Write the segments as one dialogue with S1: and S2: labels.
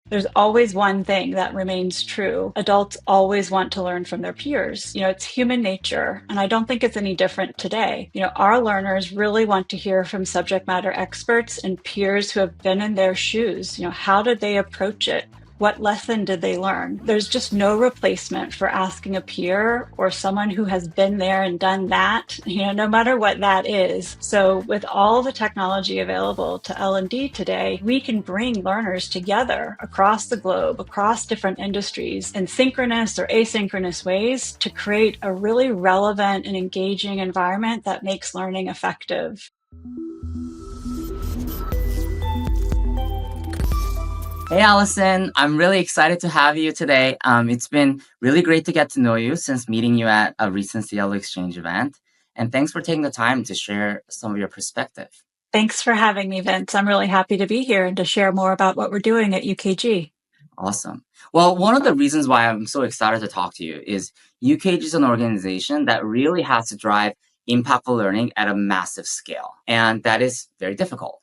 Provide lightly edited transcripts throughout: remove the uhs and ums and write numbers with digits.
S1: There's always one thing that remains true. Adults always want to learn from their peers. It's human nature, and I don't think it's any different today. Our learners really want to hear from subject matter experts and peers who have been in their shoes. How did they approach it? What lesson did they learn? There's just no replacement for asking a peer or someone who has been there and done that, no matter what that is. So with all the technology available to L&D today, we can bring learners together across the globe, across different industries in synchronous or asynchronous ways to create a really relevant and engaging environment that makes learning effective.
S2: Hey, Allison, I'm really excited to have you today. It's been really great to get to know you since meeting you at a recent Seattle Exchange event. And thanks for taking the time to share some of your perspective.
S1: Thanks for having me, Vince. I'm really happy to be here and to share more about what we're doing at UKG.
S2: Awesome. Well, one of the reasons why I'm so excited to talk to you is UKG is an organization that really has to drive impactful learning at a massive scale, and that is very difficult.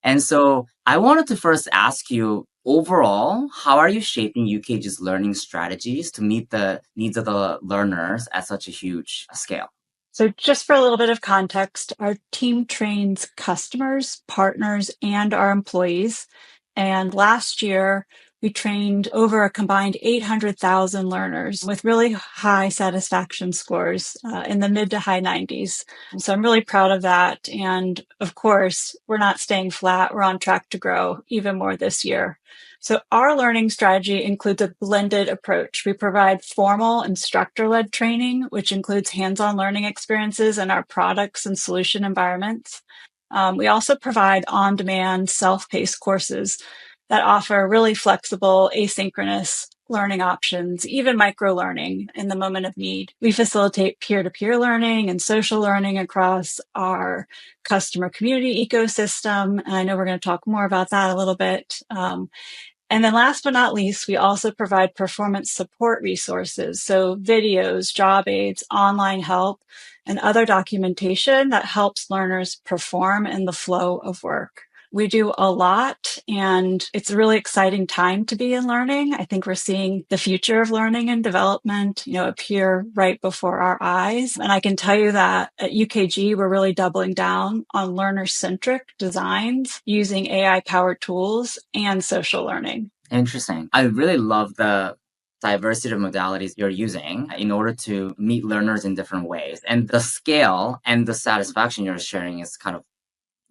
S2: And so I wanted to first ask you, overall, how are you shaping UKG's learning strategies to meet the needs of the learners at such a huge scale?
S1: So just for a little bit of context, our team trains customers, partners, and our employees. And last year, we trained over a combined 800,000 learners with really high satisfaction scores in the mid to high 90s. So I'm really proud of that. And of course, we're not staying flat. We're on track to grow even more this year. So our learning strategy includes a blended approach. We provide formal instructor-led training, which includes hands-on learning experiences in our products and solution environments. We also provide on-demand, self-paced courses that offer really flexible, asynchronous learning options, even micro-learning in the moment of need. We facilitate peer-to-peer learning and social learning across our customer community ecosystem. And I know we're going to talk more about that a little bit. And then last but not least, we also provide performance support resources. So videos, job aids, online help, and other documentation that helps learners perform in the flow of work. We do a lot, and it's a really exciting time to be in learning. I think we're seeing the future of learning and development, appear right before our eyes. And I can tell you that at UKG, we're really doubling down on learner-centric designs using AI-powered tools and social learning.
S2: Interesting. I really love the diversity of modalities you're using in order to meet learners in different ways. And the scale and the satisfaction you're sharing is kind of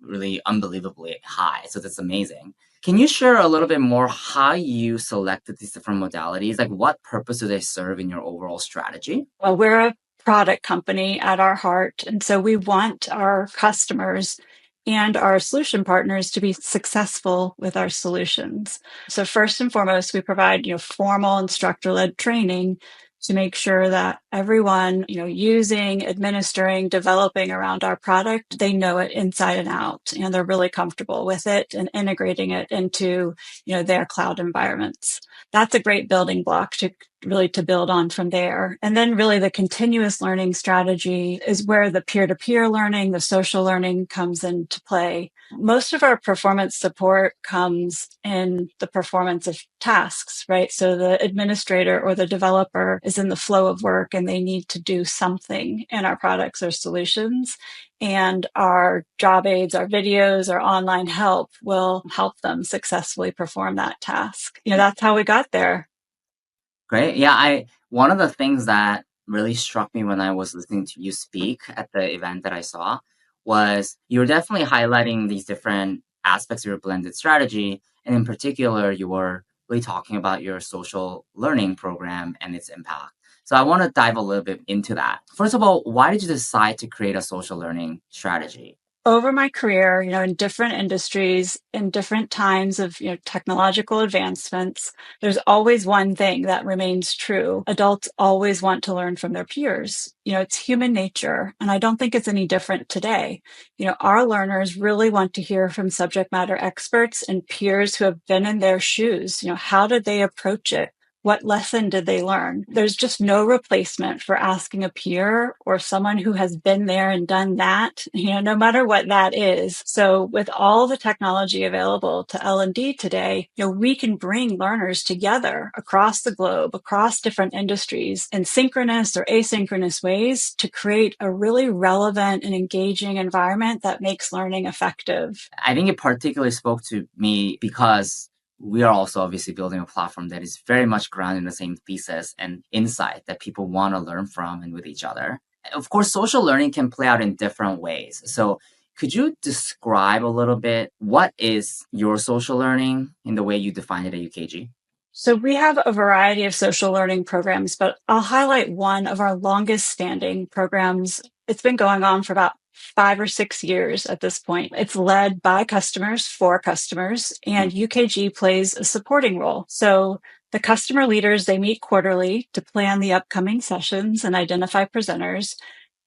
S2: really unbelievably high. So that's amazing. Can you share a little bit more how you selected these different modalities? Like what purpose do they serve in your overall strategy?
S1: Well, we're a product company at our heart. And so we want our customers and our solution partners to be successful with our solutions. So first and foremost, we provide, formal instructor-led training to make sure that everyone, using, administering, developing around our product, they know it inside and out, and they're really comfortable with it and integrating it into, their cloud environments. That's a great building block to build on from there. And then really the continuous learning strategy is where the peer-to-peer learning, the social learning comes into play. Most of our performance support comes in the performance of tasks, right? So the administrator or the developer is in the flow of work and they need to do something in our products or solutions. And our job aids, our videos, our online help will help them successfully perform that task. That's how we got there.
S2: Great. Yeah, one of the things that really struck me when I was listening to you speak at the event that I saw was you were definitely highlighting these different aspects of your blended strategy. And in particular, you were really talking about your social learning program and its impact. So I want to dive a little bit into that. First of all, why did you decide to create a social learning strategy?
S1: Over my career, in different industries, in different times of, technological advancements, there's always one thing that remains true. Adults always want to learn from their peers. It's human nature, and I don't think it's any different today. Our learners really want to hear from subject matter experts and peers who have been in their shoes. How did they approach it? what lesson did they learn? There's just no replacement for asking a peer or someone who has been there and done that, no matter what that is. So with all the technology available to L&D today, we can bring learners together across the globe, across different industries in synchronous or asynchronous ways to create a really relevant and engaging environment that makes learning effective.
S2: I think it particularly spoke to me because we are also obviously building a platform that is very much grounded in the same thesis and insight that people want to learn from and with each other. Of course, social learning can play out in different ways. So could you describe a little bit what is your social learning in the way you define it at UKG?
S1: So we have a variety of social learning programs, but I'll highlight one of our longest standing programs. It's been going on for about 5 or 6 years at this point. It's led by customers for customers, and UKG plays a supporting role. So the customer leaders, they meet quarterly to plan the upcoming sessions and identify presenters.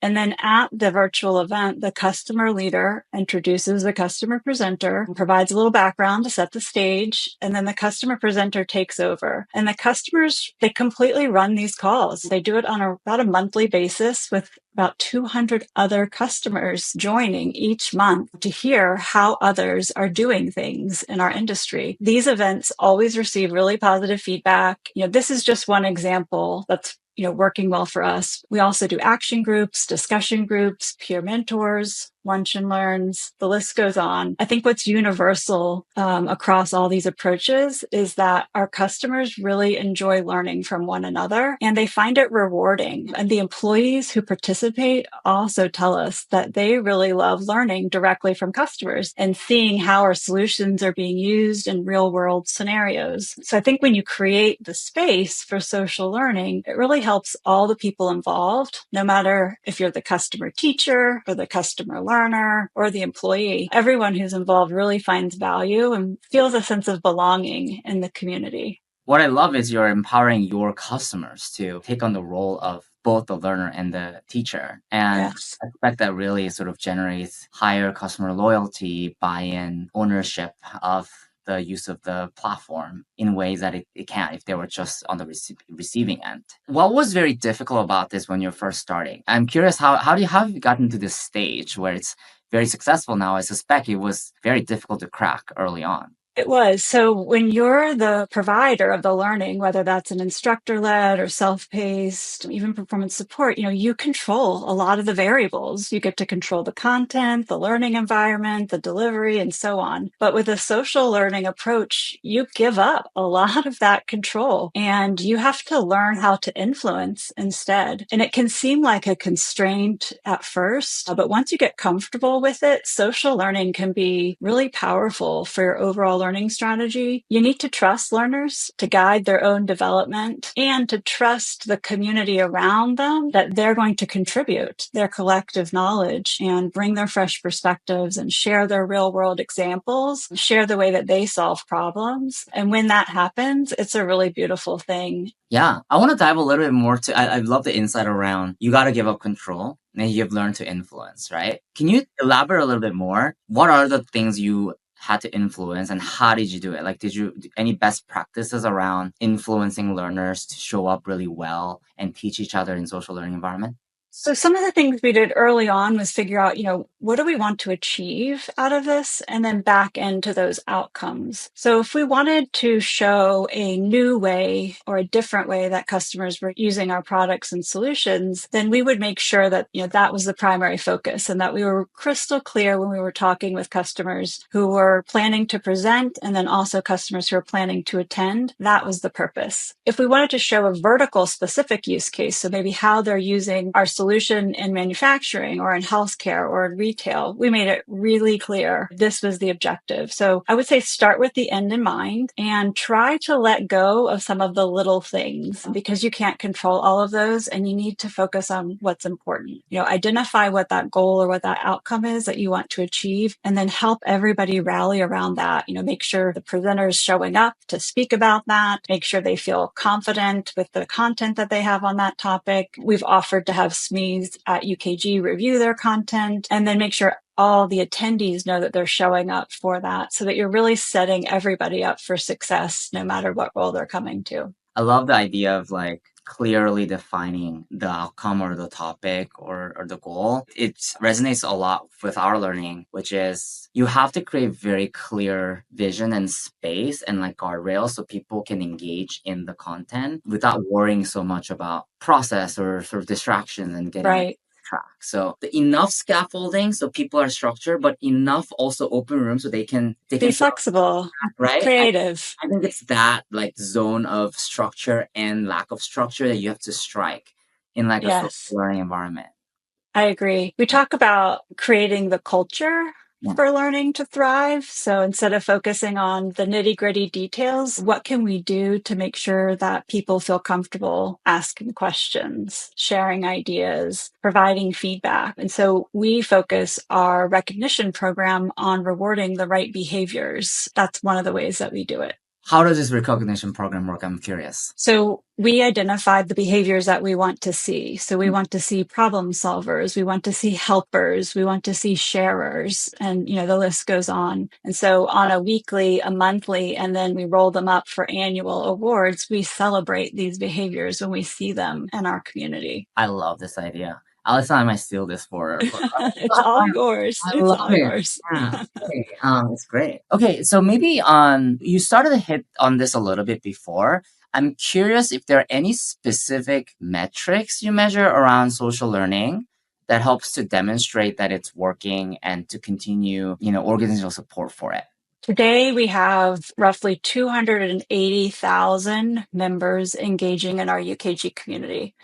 S1: And then at the virtual event, the customer leader introduces the customer presenter, provides a little background to set the stage, and then the customer presenter takes over. And the customers, they completely run these calls. They do it on about a monthly basis with about 200 other customers joining each month to hear how others are doing things in our industry. These events always receive really positive feedback. This is just one example that's working well for us. We also do action groups, discussion groups, peer mentors, lunch and learns, the list goes on. I think what's universal across all these approaches is that our customers really enjoy learning from one another and they find it rewarding. And the employees who participate also tell us that they really love learning directly from customers and seeing how our solutions are being used in real world scenarios. So I think when you create the space for social learning, it really helps all the people involved, no matter if you're the customer teacher or the customer learner or the employee. Everyone who's involved really finds value and feels a sense of belonging in the community.
S2: What I love is you're empowering your customers to take on the role of both the learner and the teacher. And
S1: Yes.
S2: I expect that really sort of generates higher customer loyalty, buy-in, ownership of the use of the platform in ways that it can't if they were just on the receiving end. What was very difficult about this when you're first starting? I'm curious, how have you gotten to this stage where it's very successful now? I suspect it was very difficult to crack early on.
S1: It was. So when you're the provider of the learning, whether that's an instructor-led or self-paced, even performance support, you control a lot of the variables. You get to control the content, the learning environment, the delivery, and so on. But with a social learning approach, you give up a lot of that control and you have to learn how to influence instead. And it can seem like a constraint at first, but once you get comfortable with it, social learning can be really powerful for your overall learning strategy. You need to trust learners to guide their own development and to trust the community around them that they're going to contribute their collective knowledge and bring their fresh perspectives and share their real world examples, share the way that they solve problems. And when that happens, it's a really beautiful thing.
S2: Yeah, I want to dive a little bit more to, I love the insight around you got to give up control and you've learned to influence, right? Can you elaborate a little bit more? What are the things you had to influence and how did you do it? Like, any best practices around influencing learners to show up really well and teach each other in social learning environment?
S1: So some of the things we did early on was figure out, what do we want to achieve out of this and then back into those outcomes. So if we wanted to show a new way or a different way that customers were using our products and solutions, then we would make sure that, that was the primary focus and that we were crystal clear when we were talking with customers who were planning to present and then also customers who are planning to attend. That was the purpose. If we wanted to show a vertical specific use case, so maybe how they're using our solution in manufacturing or in healthcare or in retail, we made it really clear this was the objective. So I would say start with the end in mind and try to let go of some of the little things because you can't control all of those and you need to focus on what's important. Identify what that goal or what that outcome is that you want to achieve and then help everybody rally around that. Make sure the presenter is showing up to speak about that, make sure they feel confident with the content that they have on that topic. We've offered to have SMEs at UKG review their content and then make sure all the attendees know that they're showing up for that so that you're really setting everybody up for success no matter what role they're coming to.
S2: I love the idea of like clearly defining the outcome or the topic or the goal. It resonates a lot with our learning, which is you have to create very clear vision and space and like guardrails so people can engage in the content without worrying so much about process or sort of distractions and getting like
S1: Right.
S2: track. So enough scaffolding so people are structured, but enough also open room so they
S1: Be
S2: can sort of
S1: flexible,
S2: right.
S1: creative.
S2: I think it's that like zone of structure and lack of structure that you have to strike in like a social
S1: Yes.
S2: learning environment.
S1: I agree. We
S2: Yeah.
S1: talk about creating the culture
S2: Yeah.
S1: for learning to thrive. So instead of focusing on the nitty gritty details, what can we do to make sure that people feel comfortable asking questions, sharing ideas, providing feedback? And so we focus our recognition program on rewarding the right behaviors. That's one of the ways that we do it.
S2: How does this recognition program work? I'm curious.
S1: So we identified the behaviors that we want to see. So we want to see problem solvers, we want to see helpers, we want to see sharers, and the list goes on. And so on a weekly, a monthly, and then we roll them up for annual awards, we celebrate these behaviors when we see them in our community.
S2: I love this idea. Allison, I might steal this for
S1: It's all yours.
S2: I
S1: It's
S2: love
S1: all
S2: it.
S1: yours.
S2: Yeah. Okay. It's great. Okay, so maybe on you started to hit on this a little bit before. I'm curious if there are any specific metrics you measure around social learning that helps to demonstrate that it's working and to continue, organizational support for it.
S1: Today, we have roughly 280,000 members engaging in our UKG community.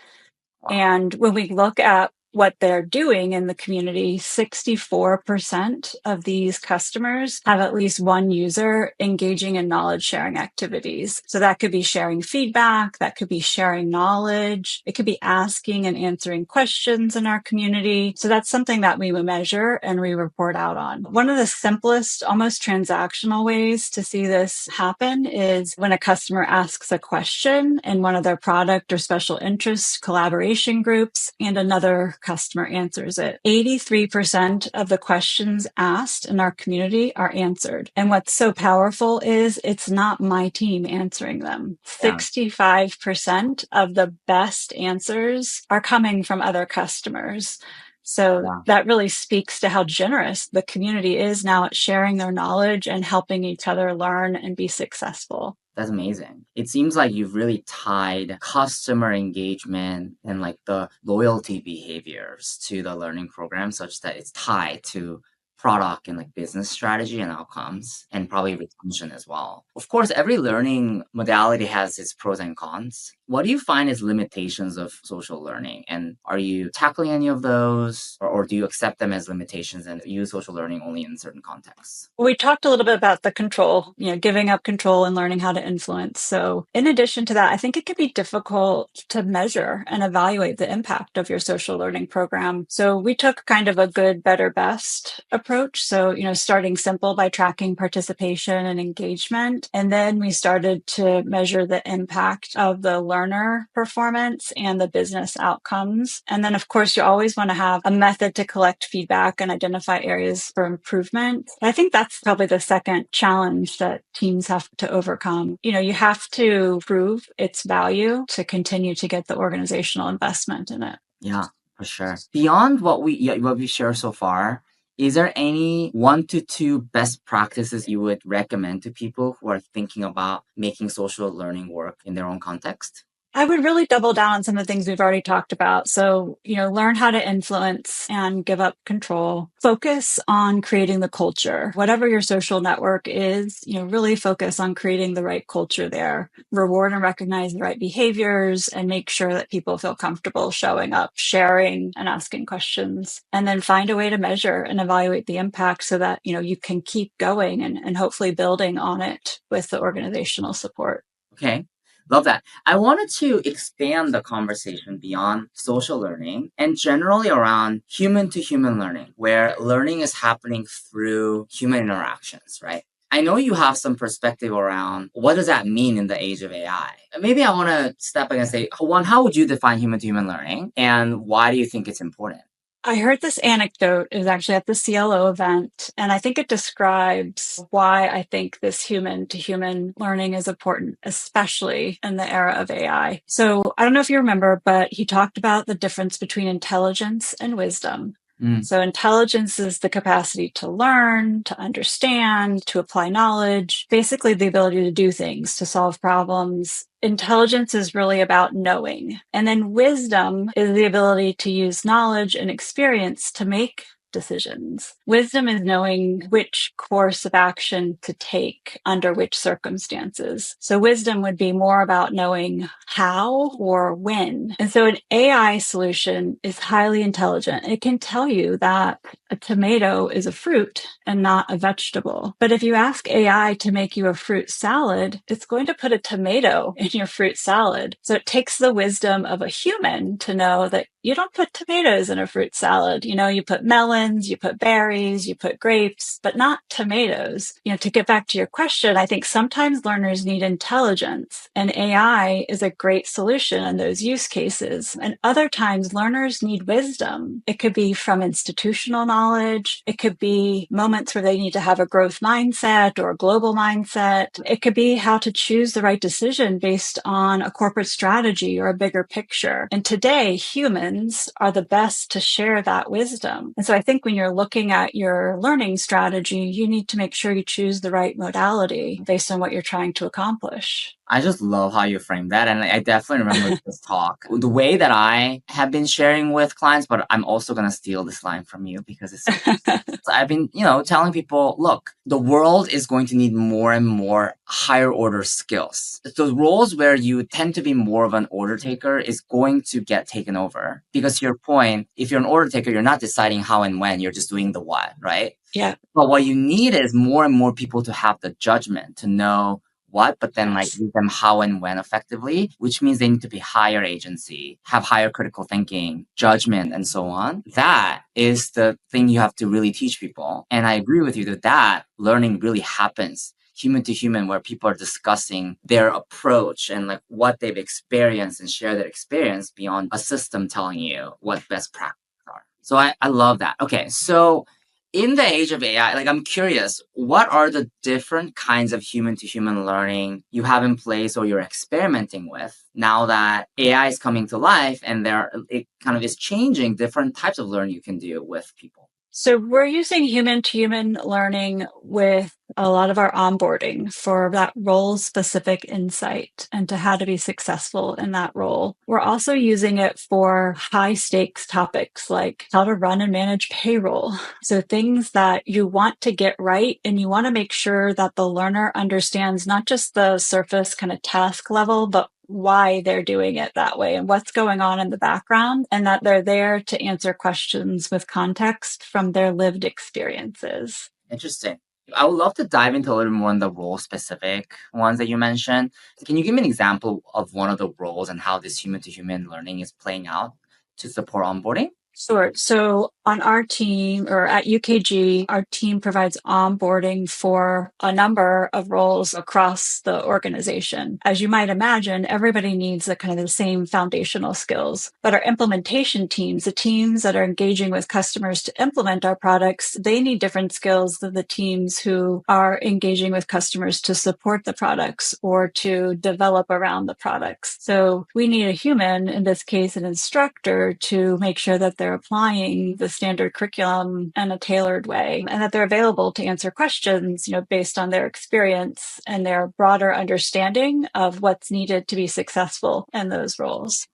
S2: Wow.
S1: And when we look at what they're doing in the community, 64% of these customers have at least one user engaging in knowledge sharing activities. So that could be sharing feedback, that could be sharing knowledge, it could be asking and answering questions in our community. So that's something that we measure and we report out on. One of the simplest, almost transactional ways to see this happen is when a customer asks a question in one of their product or special interest collaboration groups and another customer answers it. 83% of the questions asked in our community are answered. And what's so powerful is it's not my team answering them.
S2: Yeah.
S1: 65% of the best answers are coming from other customers. So
S2: Yeah.
S1: that really speaks to how generous the community is now at sharing their knowledge and helping each other learn and be successful.
S2: That's amazing. It seems like you've really tied customer engagement and like the loyalty behaviors to the learning program such that it's tied to product and like business strategy and outcomes and probably retention as well. Of course, every learning modality has its pros and cons. What do you find is limitations of social learning? And are you tackling any of those or do you accept them as limitations and use social learning only in certain contexts?
S1: We talked a little bit about the control, giving up control and learning how to influence. So in addition to that, I think it can be difficult to measure and evaluate the impact of your social learning program. So we took kind of a good, better, best approach. So, starting simple by tracking participation and engagement. And then we started to measure the impact of the learner performance and the business outcomes. And then, of course, you always want to have a method to collect feedback and identify areas for improvement. I think that's probably the second challenge that teams have to overcome. You have to prove its value to continue to get the organizational investment in it.
S2: Yeah, for sure. Beyond what we share so far, is there any 1 to 2 best practices you would recommend to people who are thinking about making social learning work in their own context?
S1: I would really double down on some of the things we've already talked about. So, learn how to influence and give up control. Focus on creating the culture. Whatever your social network is, really focus on creating the right culture there. Reward and recognize the right behaviors and make sure that people feel comfortable showing up, sharing and asking questions. And then find a way to measure and evaluate the impact so that, you can keep going and hopefully building on it with the organizational support.
S2: Okay. Love that. I wanted to expand the conversation beyond social learning and generally around human to human learning, where learning is happening through human interactions, right? I know you have some perspective around what does that mean in the age of AI. Maybe I want to step back and say, one, how would you define human to human learning? And why do you think it's important?
S1: I heard this anecdote. It was actually at the CLO event, and I think it describes why I think this human to human learning is important, especially in the era of AI. So I don't know if you remember, but he talked about the difference between intelligence and wisdom. So intelligence is the capacity to learn, to understand, to apply knowledge, basically the ability to do things, to solve problems. Intelligence is really about knowing. And then wisdom is the ability to use knowledge and experience to make decisions. Wisdom is knowing which course of action to take under which circumstances. So wisdom would be more about knowing how or when. And so an AI solution is highly intelligent. It can tell you that a tomato is a fruit and not a vegetable. But if you ask AI to make you a fruit salad, it's going to put a tomato in your fruit salad. So it takes the wisdom of a human to know that you don't put tomatoes in a fruit salad. You put melons, you put berries, you put grapes, but not tomatoes. To get back to your question, I think sometimes learners need intelligence, and AI is a great solution in those use cases. And other times learners need wisdom. It could be from institutional knowledge. It could be moments where they need to have a growth mindset or a global mindset. It could be how to choose the right decision based on a corporate strategy or a bigger picture. And today, humans are the best to share that wisdom. And so I think when you're looking at your learning strategy, you need to make sure you choose the right modality based on what you're trying to accomplish.
S2: I just love how you frame that. And I definitely remember this talk. The way that I have been sharing with clients, but I'm also going to steal this line from you because it's so I've been, telling people, look, the world is going to need more and more higher order skills. The roles where you tend to be more of an order taker is going to get taken over. Because to your point, if you're an order taker, you're not deciding how and when, you're just doing the what, right?
S1: Yeah.
S2: But what you need is more and more people to have the judgment to know what, but then use them how and when effectively, which means they need to be higher agency, have higher critical thinking, judgment, and so on. That is the thing you have to really teach people. And I agree with you that learning really happens human to human, where people are discussing their approach and what they've experienced and share their experience beyond a system telling you what best practices are. So I love that. Okay, so in the age of AI, I'm curious, what are the different kinds of human-to-human learning you have in place or you're experimenting with now that AI is coming to life and it kind of is changing different types of learning you can do with people?
S1: So we're using human-to-human learning with a lot of our onboarding for that role-specific insight and to how to be successful in that role. We're also using it for high-stakes topics like how to run and manage payroll. So things that you want to get right, and you want to make sure that the learner understands not just the surface kind of task level, but why they're doing it that way and what's going on in the background, and that they're there to answer questions with context from their lived experiences.
S2: Interesting. I would love to dive into a little more on the role specific ones that you mentioned. Can you give me an example of one of the roles and how this human to human learning is playing out to support onboarding?
S1: Sure. So on our team, or at UKG, our team provides onboarding for a number of roles across the organization. As you might imagine, everybody needs the same foundational skills. But our implementation teams, the teams that are engaging with customers to implement our products, they need different skills than the teams who are engaging with customers to support the products or to develop around the products. So we need a human, in this case, an instructor, to make sure that they're applying the standard curriculum in a tailored way and that they're available to answer questions, based on their experience and their broader understanding of what's needed to be successful in those roles.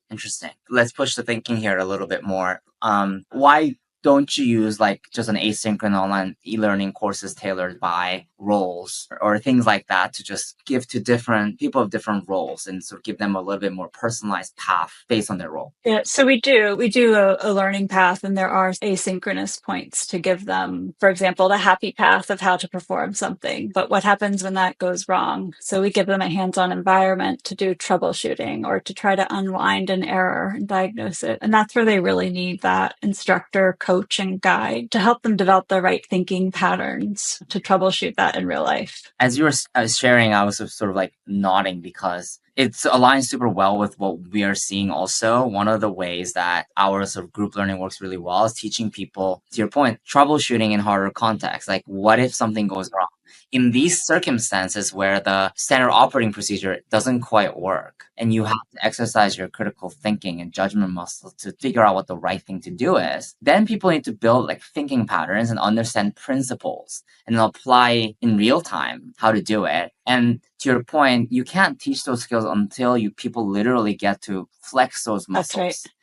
S2: Interesting. Let's push the thinking here a little bit more. Why don't you use just an asynchronous online e-learning courses tailored by roles or things like that to just give to different people of different roles and sort of give them a little bit more personalized path based on their role?
S1: Yeah, so we do a learning path, and there are asynchronous points to give them, for example, the happy path of how to perform something. But what happens when that goes wrong? So we give them a hands-on environment to do troubleshooting or to try to unwind an error and diagnose it. And that's where they really need that instructor coach coach and guide to help them develop the right thinking patterns to troubleshoot that in real life.
S2: As you were sharing, I was sort of like nodding because it's aligns super well with what we are seeing also. One of the ways that our sort of group learning works really well is teaching people, to your point, troubleshooting in harder contexts. Like, what if something goes wrong? In these circumstances where the standard operating procedure doesn't quite work and you have to exercise your critical thinking and judgment muscle to figure out what the right thing to do is, then people need to build like thinking patterns and understand principles and then apply in real time how to do it. And to your point, you can't teach those skills until people literally get to flex those muscles.
S1: That's right.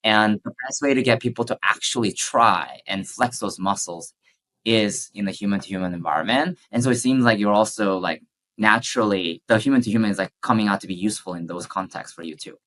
S2: And the best way to get people to actually try and flex those muscles is in the human to human environment. And so it seems like you're also like naturally the human to human is like coming out to be useful in those contexts for you too.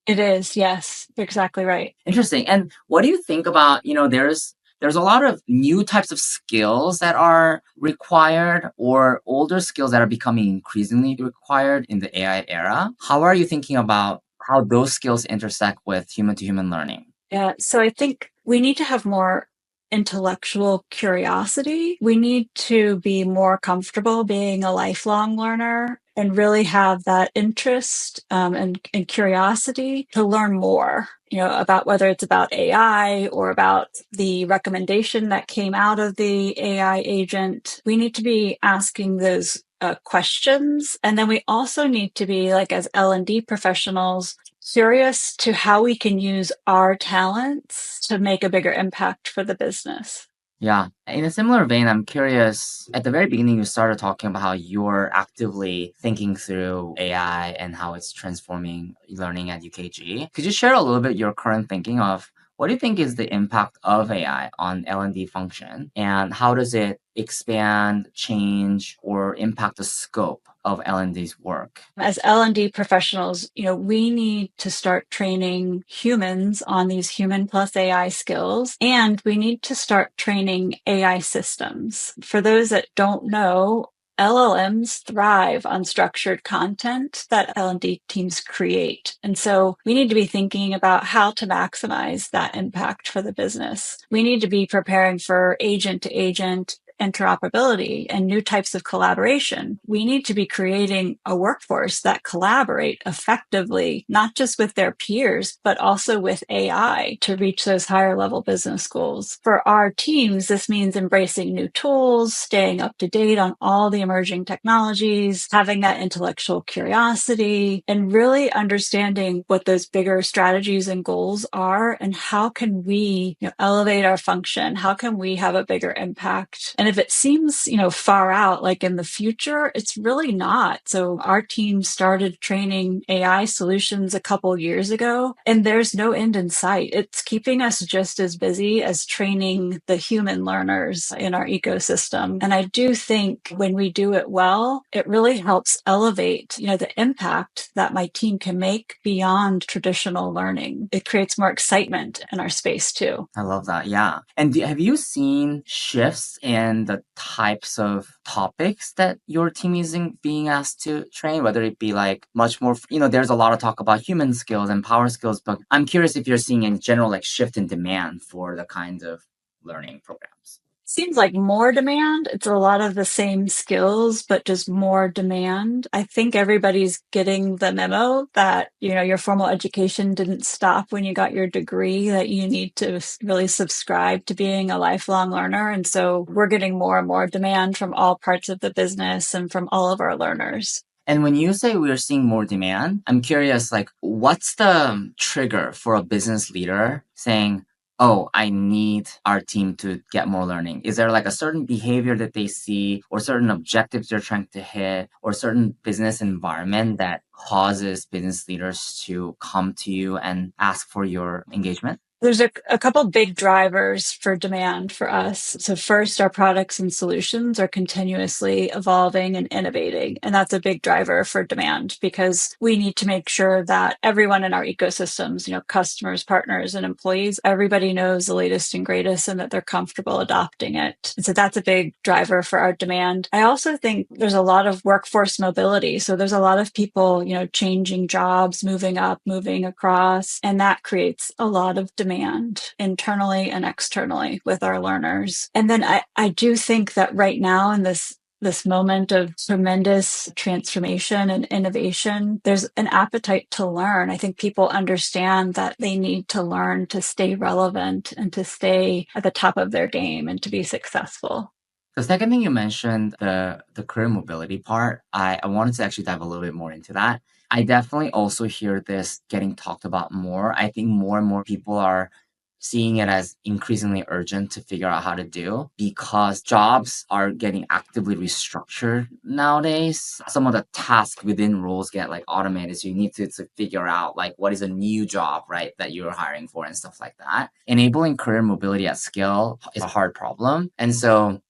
S1: It is, yes, you're exactly right.
S2: Interesting. And what do you think about, there's a lot of new types of skills that are required or older skills that are becoming increasingly required in the AI era. How are you thinking about how those skills intersect with human to human learning?
S1: Yeah, so I think we need to have more intellectual curiosity. We need to be more comfortable being a lifelong learner and really have that interest and curiosity to learn more, about whether it's about AI or about the recommendation that came out of the AI agent. We need to be asking those questions. And then we also need to be, like, as L&D professionals, curious to how we can use our talents to make a bigger impact for the business.
S2: Yeah. In a similar vein, I'm curious, at the very beginning, you started talking about how you're actively thinking through AI and how it's transforming learning at UKG. Could you share a little bit your current thinking of what do you think is the impact of AI on L&D function, and how does it expand, change, or impact the scope of L&D's work?
S1: As L&D professionals, we need to start training humans on these human plus AI skills, and we need to start training AI systems. For those that don't know, LLMs thrive on structured content that L&D teams create. And so we need to be thinking about how to maximize that impact for the business. We need to be preparing for agent to agent interoperability and new types of collaboration. We need to be creating a workforce that collaborate effectively, not just with their peers, but also with AI to reach those higher level business goals. For our teams, this means embracing new tools, staying up to date on all the emerging technologies, having that intellectual curiosity, and really understanding what those bigger strategies and goals are and how can we elevate our function? How can we have a bigger impact? And if it seems, far out, like in the future, it's really not. So our team started training AI solutions a couple years ago, and there's no end in sight. It's keeping us just as busy as training the human learners in our ecosystem. And I do think when we do it well, it really helps elevate, the impact that my team can make beyond traditional learning. It creates more excitement in our space too.
S2: I love that. Yeah. And have you seen shifts in the types of topics that your team is being asked to train, whether it be like much more, there's a lot of talk about human skills and power skills, but I'm curious if you're seeing a general like shift in demand for the kinds of learning programs.
S1: Seems like more demand. It's a lot of the same skills, but just more demand. I think everybody's getting the memo that, your formal education didn't stop when you got your degree, that you need to really subscribe to being a lifelong learner. And so we're getting more and more demand from all parts of the business and from all of our learners.
S2: And when you say we're seeing more demand, I'm curious, like, what's the trigger for a business leader saying, oh, I need our team to get more learning? Is there like a certain behavior that they see or certain objectives they're trying to hit or certain business environment that causes business leaders to come to you and ask for your engagement?
S1: There's a couple big drivers for demand for us. So first, our products and solutions are continuously evolving and innovating. And that's a big driver for demand because we need to make sure that everyone in our ecosystems, customers, partners, and employees, everybody knows the latest and greatest and that they're comfortable adopting it. And so that's a big driver for our demand. I also think there's a lot of workforce mobility. So there's a lot of people, changing jobs, moving up, moving across, and that creates a lot of demand demand internally and externally with our learners. And then I do think that right now in this moment of tremendous transformation and innovation, there's an appetite to learn. I think people understand that they need to learn to stay relevant and to stay at the top of their game and to be successful.
S2: The second thing you mentioned, the career mobility part, I wanted to actually dive a little bit more into that. I definitely also hear this getting talked about more. I think more and more people are seeing it as increasingly urgent to figure out how to do because jobs are getting actively restructured nowadays. Some of the tasks within roles get like automated. So you need to figure out like what is a new job, right, that you're hiring for and stuff like that. Enabling career mobility at scale is a hard problem. And so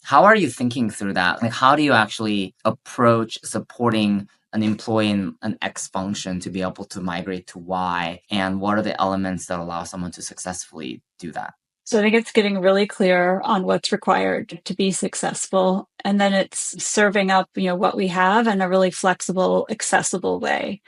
S2: how are you thinking through that? Like, how do you actually approach supporting an employee in an X function to be able to migrate to Y? And what are the elements that allow someone to successfully do that?
S1: So I think it's getting really clear on what's required to be successful. And then it's serving up, what we have in a really flexible, accessible way.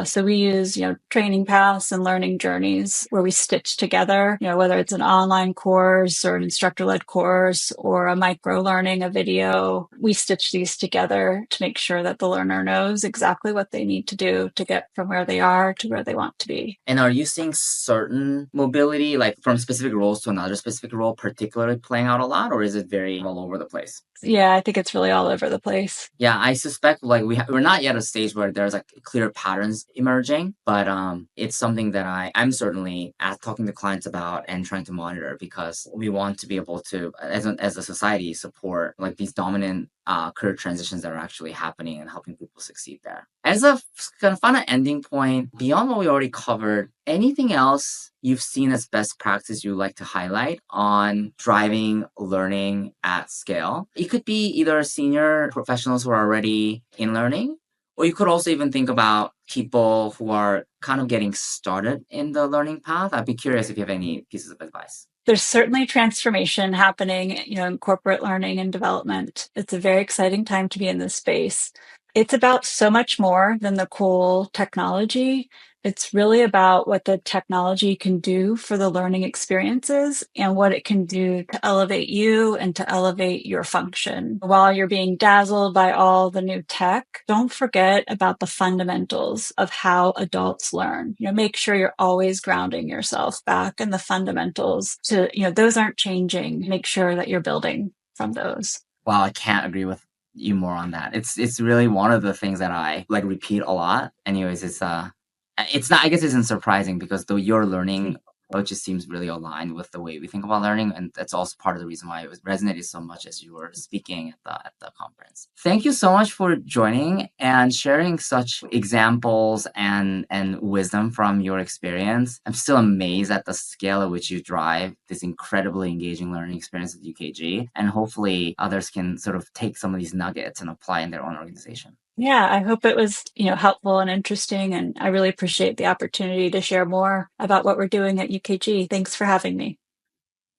S1: So we use, training paths and learning journeys where we stitch together, whether it's an online course or an instructor-led course or a micro learning, a video, we stitch these together to make sure that the learner knows exactly what they need to do to get from where they are to where they want to be.
S2: And are you seeing certain mobility, like from specific roles to another specific role, particularly playing out a lot, or is it very all over the place?
S1: Yeah, I think it's really all over the place.
S2: Yeah, I suspect like we're not yet at a stage where there's like clear patterns emerging, but it's something that I'm certainly talking to clients about and trying to monitor because we want to be able to, as a society, support like these dominant career transitions that are actually happening and helping people succeed there. As a kind of final ending point, beyond what we already covered, anything else you've seen as best practice you'd like to highlight on driving learning at scale? It could be either senior professionals who are already in learning, or you could also even think about people who are kind of getting started in the learning path. I'd be curious if you have any pieces of advice.
S1: There's certainly transformation happening, in corporate learning and development. It's a very exciting time to be in this space. It's about so much more than the cool technology. It's really about what the technology can do for the learning experiences and what it can do to elevate you and to elevate your function. While you're being dazzled by all the new tech, don't forget about the fundamentals of how adults learn. Make sure you're always grounding yourself back in the fundamentals to, those aren't changing. Make sure that you're building from those.
S2: Wow, I can't agree with you more on that. It's really one of the things that I like repeat a lot. Anyways, it's not, I guess it isn't surprising because though your learning approach just seems really aligned with the way we think about learning, and that's also part of the reason why it resonated so much as you were speaking at the conference. Thank you so much for joining and sharing such examples and wisdom from your experience. I'm still amazed at the scale at which you drive this incredibly engaging learning experience at UKG, and hopefully others can sort of take some of these nuggets and apply in their own organization.
S1: Yeah, I hope it was, helpful and interesting. And I really appreciate the opportunity to share more about what we're doing at UKG. Thanks for having me.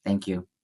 S2: Thank you.